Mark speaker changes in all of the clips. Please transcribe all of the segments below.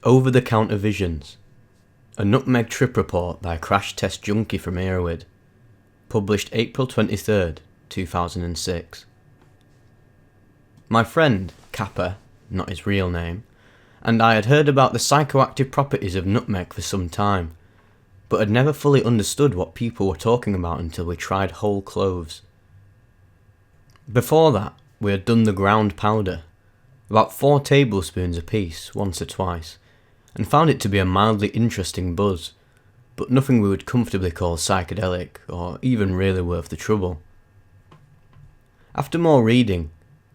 Speaker 1: Over-the-Counter Visions, a Nutmeg Trip Report by a Crash Test Junkie from Erowid, published April 23rd, 2006. My friend, Kappa, not his real name, and I had heard about the psychoactive properties of nutmeg for some time, but had never fully understood what people were talking about until we tried whole cloves. Before that, we had done the ground powder, about 4 tablespoons apiece, once or twice, and found it to be a mildly interesting buzz, but nothing we would comfortably call psychedelic, or even really worth the trouble. After more reading,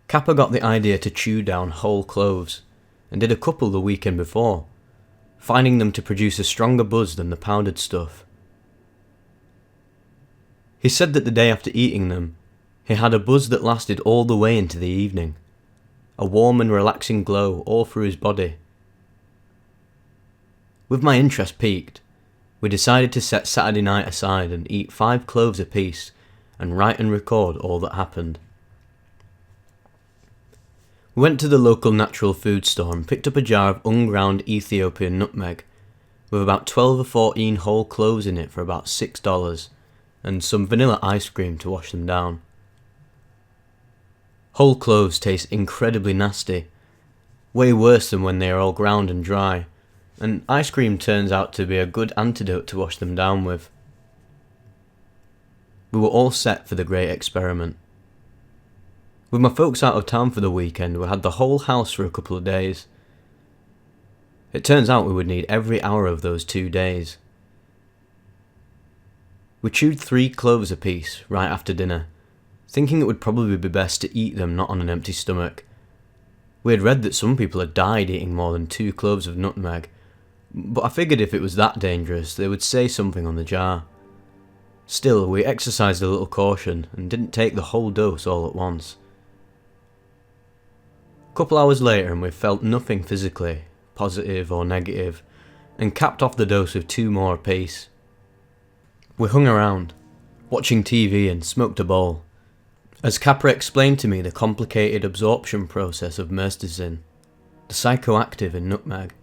Speaker 1: Kappa got the idea to chew down whole cloves, and did a couple the weekend before, finding them to produce a stronger buzz than the powdered stuff. He said that the day after eating them, he had a buzz that lasted all the way into the evening, a warm and relaxing glow all through his body. With my interest piqued, we decided to set Saturday night aside and eat 5 cloves apiece and write and record all that happened. We went to the local natural food store and picked up a jar of unground Ethiopian nutmeg with about 12 or 14 whole cloves in it for about $6 and some vanilla ice cream to wash them down. Whole cloves taste incredibly nasty, way worse than when they are all ground and dry, and ice cream turns out to be a good antidote to wash them down with. We were all set for the great experiment. With my folks out of town for the weekend, we had the whole house for a couple of days. It turns out we would need every hour of those 2 days. We chewed 3 cloves apiece right after dinner, thinking it would probably be best to eat them not on an empty stomach. We had read that some people had died eating more than 2 cloves of nutmeg, but I figured if it was that dangerous, they would say something on the jar. Still, we exercised a little caution and didn't take the whole dose all at once. A couple hours later and we felt nothing physically, positive or negative, and capped off the dose with 2 more apiece. We hung around, watching TV and smoked a bowl, as Kappa explained to me the complicated absorption process of myrcene, the psychoactive in nutmeg.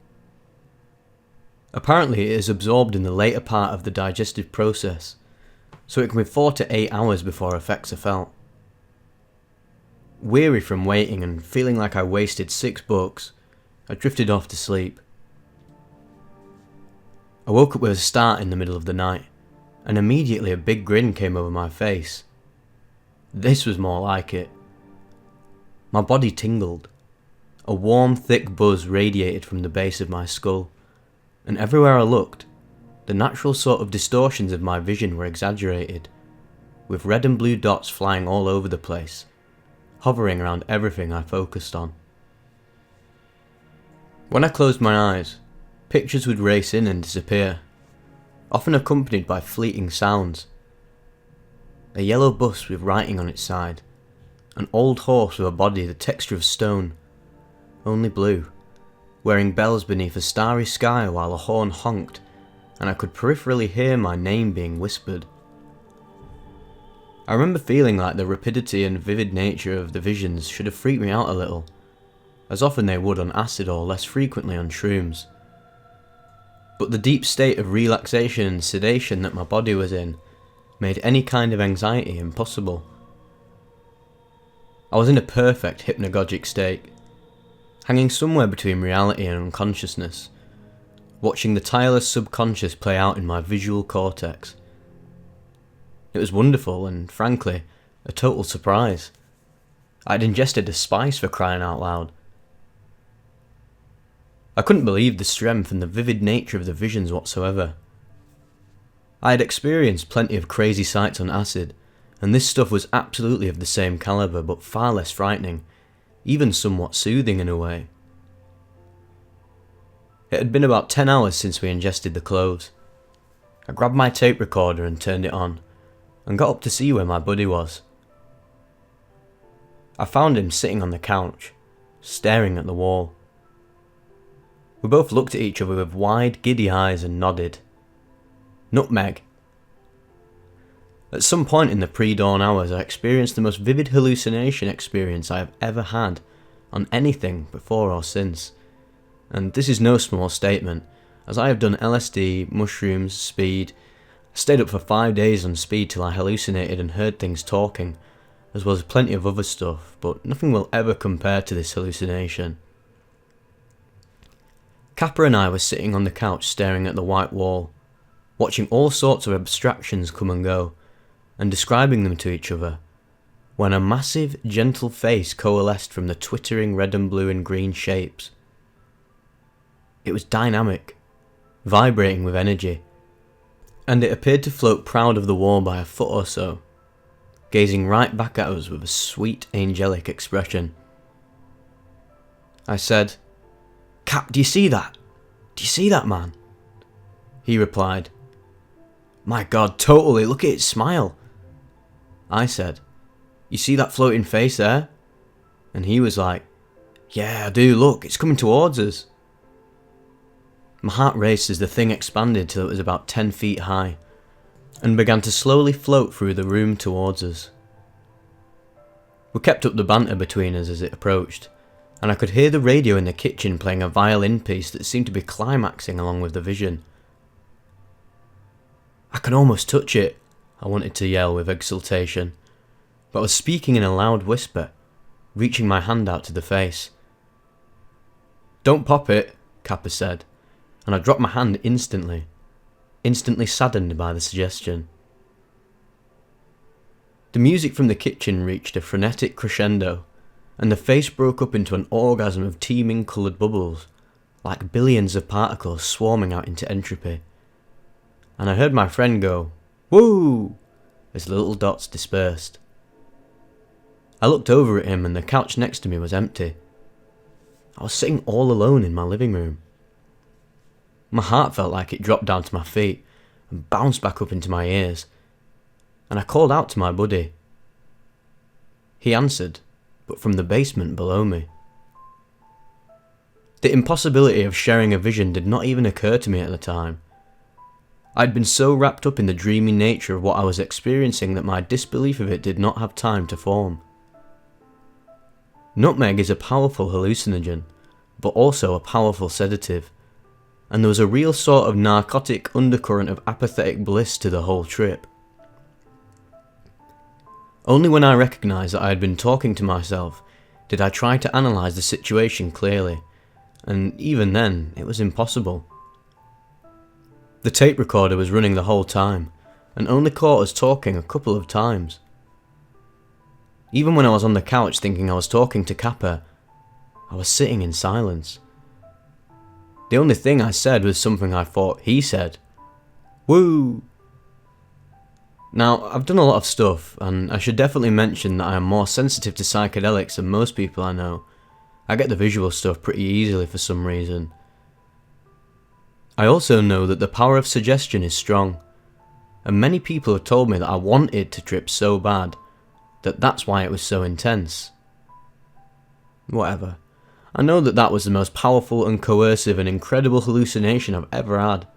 Speaker 1: Apparently it is absorbed in the later part of the digestive process, so it can be 4 to 8 hours before effects are felt. Weary from waiting and feeling like I wasted $6, I drifted off to sleep. I woke up with a start in the middle of the night, and immediately a big grin came over my face. This was more like it. My body tingled. A warm, thick buzz radiated from the base of my skull, and everywhere I looked, the natural sort of distortions of my vision were exaggerated, with red and blue dots flying all over the place, hovering around everything I focused on. When I closed my eyes, pictures would race in and disappear, often accompanied by fleeting sounds. A yellow bus with writing on its side, an old horse with a body the texture of stone, only blue, wearing bells beneath a starry sky while a horn honked, and I could peripherally hear my name being whispered. I remember feeling like the rapidity and vivid nature of the visions should have freaked me out a little, as often they would on acid or less frequently on shrooms. But the deep state of relaxation and sedation that my body was in made any kind of anxiety impossible. I was in a perfect hypnagogic state, hanging somewhere between reality and unconsciousness, watching the tireless subconscious play out in my visual cortex. It was wonderful and, frankly, a total surprise. I had ingested a spice, for crying out loud. I couldn't believe the strength and the vivid nature of the visions whatsoever. I had experienced plenty of crazy sights on acid, and this stuff was absolutely of the same calibre but far less frightening, even somewhat soothing in a way. It had been about 10 hours since we ingested the cloves. I grabbed my tape recorder and turned it on, and got up to see where my buddy was. I found him sitting on the couch, staring at the wall. We both looked at each other with wide, giddy eyes and nodded. Nutmeg. At some point in the pre-dawn hours, I experienced the most vivid hallucination experience I have ever had on anything before or since. and this is no small statement, as I have done LSD, mushrooms, speed. I stayed up for 5 days on speed till I hallucinated and heard things talking, as well as plenty of other stuff, but nothing will ever compare to this hallucination. Kappa and I were sitting on the couch staring at the white wall, watching all sorts of abstractions come and go, and describing them to each other, when a massive, gentle face coalesced from the twittering red and blue and green shapes. It was dynamic, vibrating with energy, and it appeared to float proud of the wall by a foot or so, gazing right back at us with a sweet, angelic expression. I said, "Cap, do you see that? Do you see that, man?" He replied, "My God, totally, look at its smile." I said, "You see that floating face there?" And he was like, "Yeah, I do, look, it's coming towards us." My heart raced as the thing expanded till it was about 10 feet high, and began to slowly float through the room towards us. We kept up the banter between us as it approached, and I could hear the radio in the kitchen playing a violin piece that seemed to be climaxing along with the vision. "I can almost touch it," I wanted to yell with exultation, but I was speaking in a loud whisper, reaching my hand out to the face. "Don't pop it," Kappa said, and I dropped my hand instantly saddened by the suggestion. The music from the kitchen reached a frenetic crescendo, and the face broke up into an orgasm of teeming coloured bubbles, like billions of particles swarming out into entropy. And I heard my friend go, "Woo!" as the little dots dispersed. I looked over at him and the couch next to me was empty. I was sitting all alone in my living room. My heart felt like it dropped down to my feet and bounced back up into my ears, and I called out to my buddy. He answered, but from the basement below me. The impossibility of sharing a vision did not even occur to me at the time. I'd been so wrapped up in the dreamy nature of what I was experiencing that my disbelief of it did not have time to form. Nutmeg is a powerful hallucinogen, but also a powerful sedative, and there was a real sort of narcotic undercurrent of apathetic bliss to the whole trip. Only when I recognised that I had been talking to myself did I try to analyse the situation clearly, and even then it was impossible. The tape recorder was running the whole time, and only caught us talking a couple of times. Even when I was on the couch thinking I was talking to Kappa, I was sitting in silence. The only thing I said was something I thought he said. "Woo!" Now, I've done a lot of stuff, and I should definitely mention that I am more sensitive to psychedelics than most people I know. I get the visual stuff pretty easily for some reason. I also know that the power of suggestion is strong, and many people have told me that I wanted to trip so bad, that that's why it was so intense. Whatever. I know that that was the most powerful and coercive and incredible hallucination I've ever had,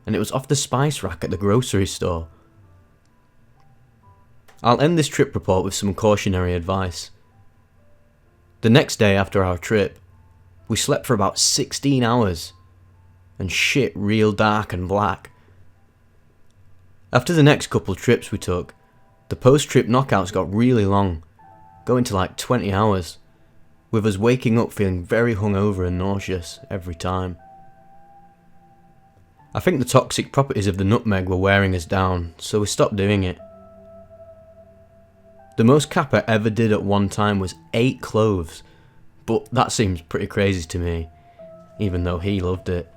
Speaker 1: and it was off the spice rack at the grocery store. I'll end this trip report with some cautionary advice. The next day after our trip, we slept for about 16 hours, and shit real dark and black. After the next couple trips we took, the post-trip knockouts got really long, going to like 20 hours, with us waking up feeling very hungover and nauseous every time. I think the toxic properties of the nutmeg were wearing us down, so we stopped doing it. The most Kappa ever did at one time was 8 cloves, but that seems pretty crazy to me, even though he loved it.